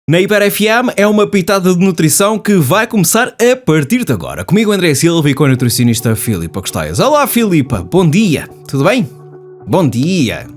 Na Hiper FM é uma pitada de nutrição que vai começar a partir de agora. Comigo André Silva e com a nutricionista Filipa Costaias. Olá Filipa, bom dia, tudo bem? Bom dia.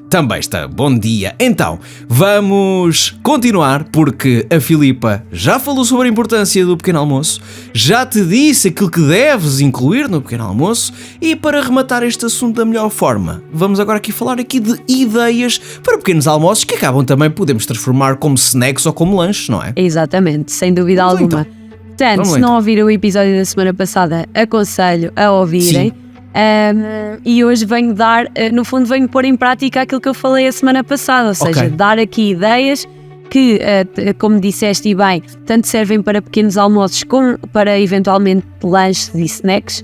Também está, bom dia. Então, vamos continuar porque a Filipa já falou sobre a importância do pequeno almoço, já te disse aquilo que deves incluir no pequeno almoço e para rematar este assunto da melhor forma, vamos agora aqui falar aqui de ideias para pequenos almoços que acabam também podemos transformar como snacks ou como lanches, não é? Exatamente, sem dúvida Vamos alguma. então. Portanto, se não ouviram o episódio da semana passada, aconselho a ouvirem. Sim. E hoje venho dar, no fundo venho pôr em prática aquilo que eu falei a semana passada, ou seja, dar aqui ideias que, como disseste e bem, tanto servem para pequenos almoços como para eventualmente lanches e snacks.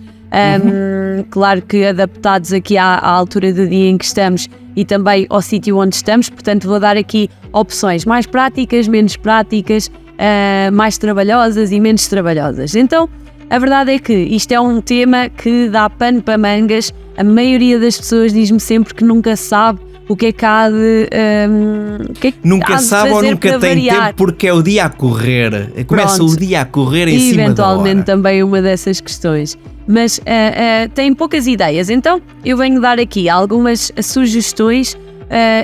Claro que adaptados aqui à altura do dia em que estamos e também ao sítio onde estamos, portanto vou dar aqui opções mais práticas, menos práticas, mais trabalhosas e menos trabalhosas. Então, a verdade é que isto é um tema que dá pano para mangas. A maioria das pessoas diz-me sempre que nunca sabe o que é que há de nunca sabe ou nunca tem tempo porque é o dia a correr. Começa o dia a correr em cima da hora. Eventualmente também uma dessas questões. Mas tem poucas ideias. Então eu venho dar aqui algumas sugestões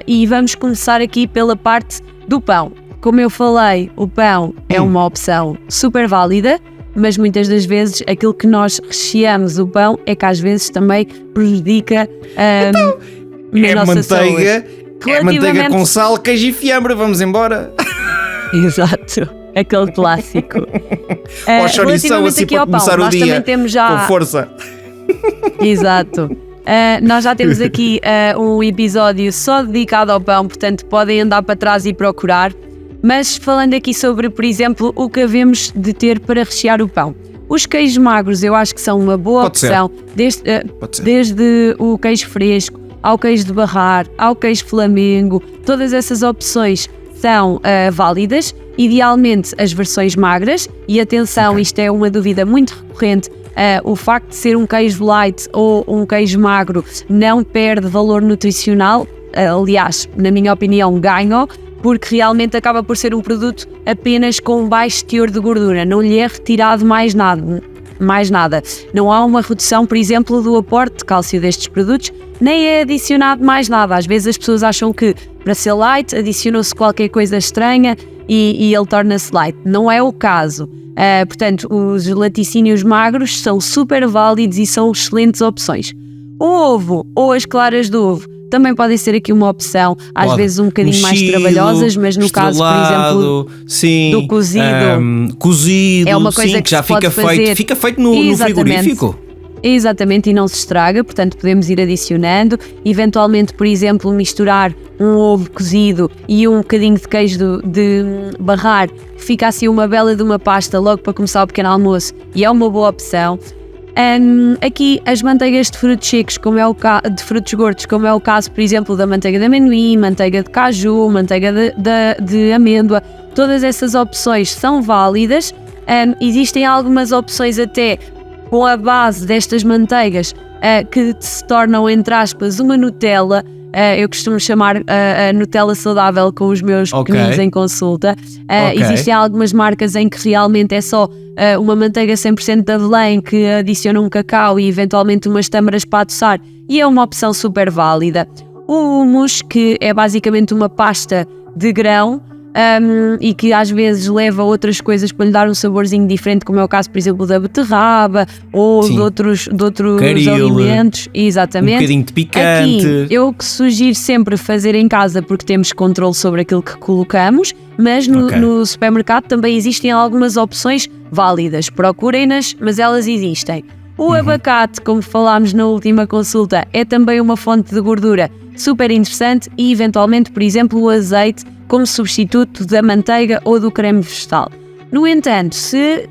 e vamos começar aqui pela parte do pão. Como eu falei, o pão é uma opção super válida, mas muitas das vezes aquilo que nós recheamos o pão é que às vezes também prejudica a nossa manteiga, saúde. É manteiga com sal, queijo e fiambre, vamos embora. Exato, aquele clássico. Ou chourição assim para começar o dia temos já... com força. Exato. Nós já temos aqui um episódio só dedicado ao pão, portanto podem andar para trás e procurar. Mas falando aqui sobre, por exemplo, o que havemos de ter para rechear o pão. Os queijos magros eu acho que são uma boa opção, desde o queijo fresco, ao queijo de barrar, ao queijo flamengo, todas essas opções são válidas, idealmente as versões magras, e atenção, isto é uma dúvida muito recorrente, o facto de ser um queijo light ou um queijo magro não perde valor nutricional, aliás, na minha opinião, ganha, porque realmente acaba por ser um produto apenas com baixo teor de gordura, não lhe é retirado mais nada. Não há uma redução, por exemplo, do aporte de cálcio destes produtos, nem é adicionado mais nada. Às vezes as pessoas acham que para ser light adicionou-se qualquer coisa estranha e ele torna-se light. Não é o caso. Portanto, os laticínios magros são super válidos e são excelentes opções. O ovo ou as claras do ovo também podem ser aqui uma opção, às vezes um bocadinho mais trabalhosas, mas no caso, por exemplo, do cozido, é uma coisa que já fica feito, fica feito no frigorífico. Exatamente, e não se estraga, portanto podemos ir adicionando, eventualmente, por exemplo, misturar um ovo cozido e um bocadinho de queijo de barrar, fica assim uma bela de uma pasta logo para começar o pequeno almoço e é uma boa opção. Aqui as manteigas de frutos secos, de frutos gordos, como é o caso, por exemplo, da manteiga de amendoim, manteiga de caju, manteiga de amêndoa, todas essas opções são válidas. Existem algumas opções até com a base destas manteigas que se tornam, entre aspas, uma Nutella. Eu costumo chamar a Nutella saudável com os meus pequeninos em consulta. Existem algumas marcas em que realmente é só uma manteiga 100% de avelã em que adiciona um cacau e eventualmente umas tâmaras para adoçar e é uma opção super válida. O hummus, que é basicamente uma pasta de grão e que às vezes leva outras coisas para lhe dar um saborzinho diferente, como é o caso, por exemplo, da beterraba ou de outros alimentos. Exatamente. Um bocadinho de picante. Aqui, eu que sugiro sempre fazer em casa porque temos controle sobre aquilo que colocamos, mas no supermercado também existem algumas opções válidas. Procurem-nas, mas elas existem. O abacate, como falámos na última consulta, é também uma fonte de gordura super interessante e eventualmente, por exemplo, o azeite como substituto da manteiga ou do creme vegetal. No entanto, se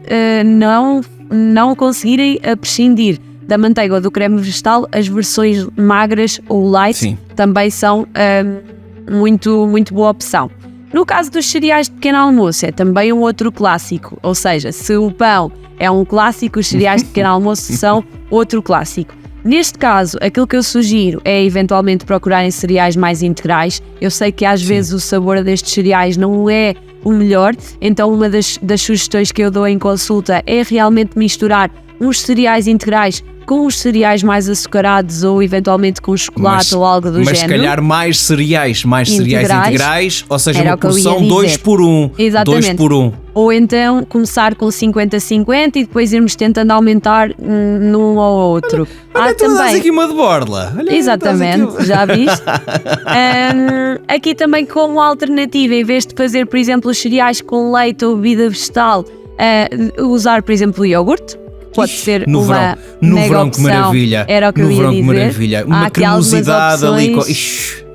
não conseguirem prescindir da manteiga ou do creme vegetal, as versões magras ou light também são muito, muito boa opção. No caso dos cereais de pequeno almoço, é também um outro clássico, ou seja, se o pão é um clássico, os cereais de pequeno almoço são outro clássico. Neste caso, aquilo que eu sugiro é eventualmente procurarem cereais mais integrais. Eu sei que às vezes o sabor destes cereais não é o melhor, então uma das sugestões que eu dou em consulta é realmente misturar uns cereais integrais com os cereais mais açucarados ou eventualmente com chocolate ou algo do género. Mas se calhar mais cereais integrais, ou seja, uma porção 2 por 1. Exatamente. 2 por 1. Ou então começar com 50-50 e depois irmos tentando aumentar num ou outro. Olha, tu dás aqui uma de borla. Olha, exatamente, já viste? Aqui também como alternativa, em vez de fazer, por exemplo, os cereais com leite ou bebida vegetal, usar, por exemplo, o iogurte. Pode ser no uma verão, mega verão, opção. Que maravilha. Era o que eu ia dizer. Maravilha. Uma cremosidade ali.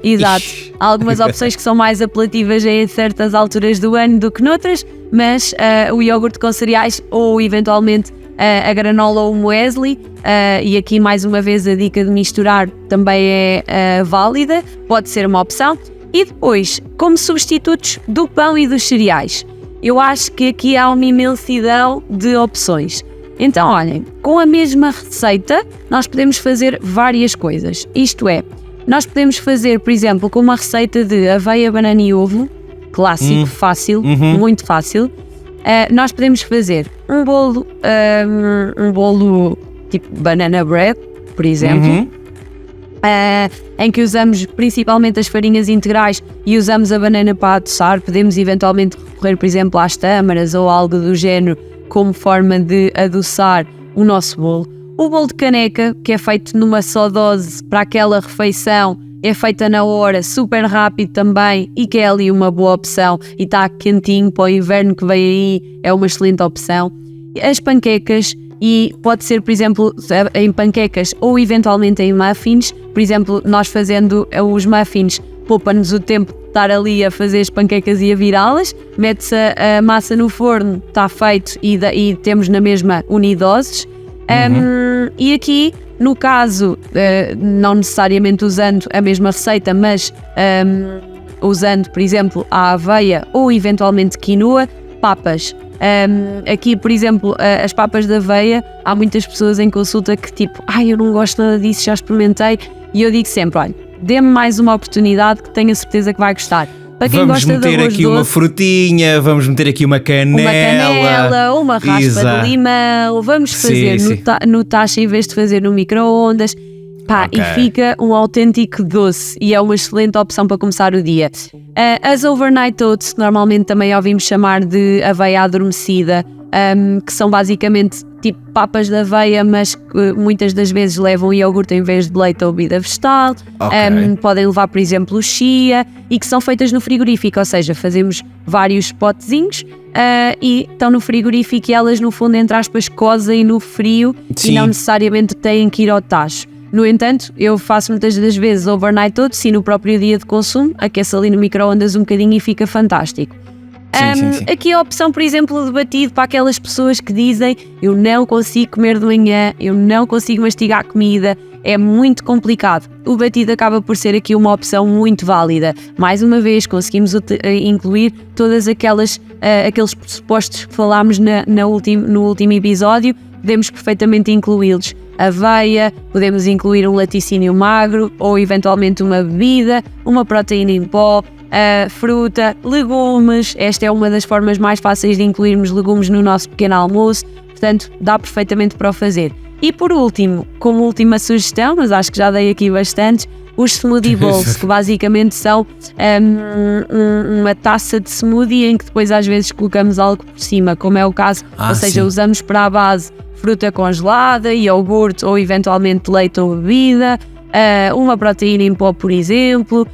Exato. Há algumas opções que são mais apelativas em certas alturas do ano do que noutras, mas o iogurte com cereais ou eventualmente a granola ou o muesli, e aqui mais uma vez a dica de misturar também é válida, pode ser uma opção. E depois, como substitutos do pão e dos cereais, eu acho que aqui há uma imensidão de opções. Então, olhem, com a mesma receita, nós podemos fazer várias coisas. Isto é, nós podemos fazer, por exemplo, com uma receita de aveia, banana e ovo, clássico, fácil, muito fácil. Nós podemos fazer um bolo tipo banana bread, por exemplo, em que usamos principalmente as farinhas integrais e usamos a banana para adoçar. Podemos eventualmente recorrer, por exemplo, às tâmaras ou algo do género, como forma de adoçar o nosso bolo. O bolo de caneca, que é feito numa só dose para aquela refeição, é feita na hora, super rápido também, e que é ali uma boa opção e está quentinho para o inverno que vem aí, é uma excelente opção. As panquecas, e pode ser, por exemplo, em panquecas ou eventualmente em muffins. Por exemplo, nós fazendo os muffins, poupa-nos o tempo de estar ali a fazer as panquecas e a virá-las, mete-se a massa no forno, está feito e temos na mesma unidoses. E aqui, no caso, não necessariamente usando a mesma receita, mas usando, por exemplo, a aveia ou eventualmente quinoa, papas. Aqui, por exemplo, as papas de aveia, há muitas pessoas em consulta que tipo, eu não gosto nada disso, já experimentei, e eu digo sempre, olha, dê-me mais uma oportunidade que tenho a certeza que vai gostar. Para quem vamos gosta de meter aqui doce, uma frutinha, vamos meter aqui uma canela, uma raspa de limão, vamos fazer no tacho em vez de fazer no micro-ondas. E fica um autêntico doce e é uma excelente opção para começar o dia. As overnight oats, normalmente também ouvimos chamar de aveia adormecida, que são basicamente tipo papas de aveia, mas que muitas das vezes levam iogurte em vez de leite ou bebida vegetal. Podem levar, por exemplo, chia, e que são feitas no frigorífico, ou seja, fazemos vários potezinhos e estão no frigorífico e elas, no fundo, entre aspas, cozem no frio. Sim. E não necessariamente têm que ir ao tacho. No entanto, eu faço muitas das vezes overnight oats e no próprio dia de consumo aqueço ali no micro-ondas um bocadinho e fica fantástico. Sim. Aqui a opção, por exemplo, de batido para aquelas pessoas que dizem eu não consigo comer de manhã, eu não consigo mastigar comida, é muito complicado. O batido acaba por ser aqui uma opção muito válida. Mais uma vez, conseguimos incluir todas aqueles pressupostos que falámos no último episódio, podemos perfeitamente incluí-los. Aveia, podemos incluir um laticínio magro ou eventualmente uma bebida, uma proteína em pó, fruta, legumes. Esta é uma das formas mais fáceis de incluirmos legumes no nosso pequeno almoço, portanto dá perfeitamente para o fazer. E por último, como última sugestão, mas acho que já dei aqui bastantes, os smoothie bowls, que basicamente são uma taça de smoothie em que depois às vezes colocamos algo por cima, como é o caso, ou seja, usamos para a base fruta congelada, iogurte ou eventualmente leite ou bebida, uma proteína em pó, por exemplo,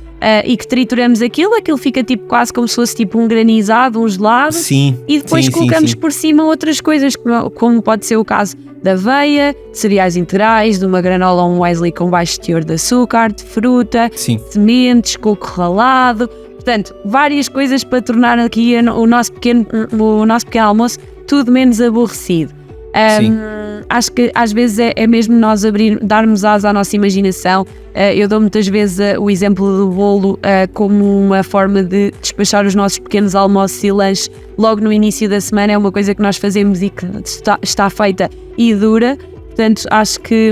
e que trituramos aquilo fica tipo quase como se fosse tipo um granizado, um gelado, e depois colocamos por cima outras coisas, como pode ser o caso da aveia, de cereais integrais, de uma granola ou um muesli com baixo teor de açúcar, de fruta, sementes, coco ralado. Portanto, várias coisas para tornar aqui o nosso pequeno almoço tudo menos aborrecido. Acho que às vezes é mesmo nós darmos asa à nossa imaginação. Eu dou muitas vezes o exemplo do bolo como uma forma de despachar os nossos pequenos almoços e lanches logo no início da semana. É uma coisa que nós fazemos e que está feita e dura. Portanto, acho que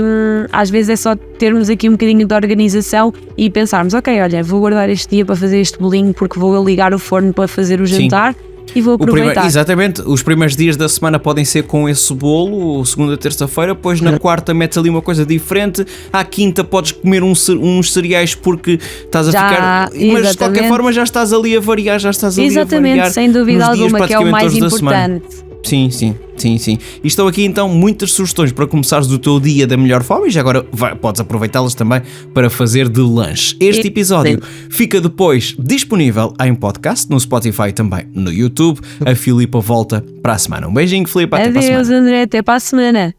às vezes é só termos aqui um bocadinho de organização e pensarmos, ok, olha, vou guardar este dia para fazer este bolinho porque vou ligar o forno para fazer o jantar. Sim. E vou aproveitar. Exatamente, os primeiros dias da semana podem ser com esse bolo, segunda, terça-feira, depois na quarta metes ali uma coisa diferente, à quinta podes comer uns cereais porque estás a ficar... Mas de qualquer forma já estás ali a variar, Exatamente, sem dúvida alguma, que é o mais importante. Sim. E estão aqui então muitas sugestões para começares o teu dia da melhor forma e já agora podes aproveitá-las também para fazer de lanche. Este episódio fica depois disponível em podcast, no Spotify e também no YouTube. A Filipa volta para a semana. Um beijinho, Filipa, até para a semana. Adeus, André, até para a semana.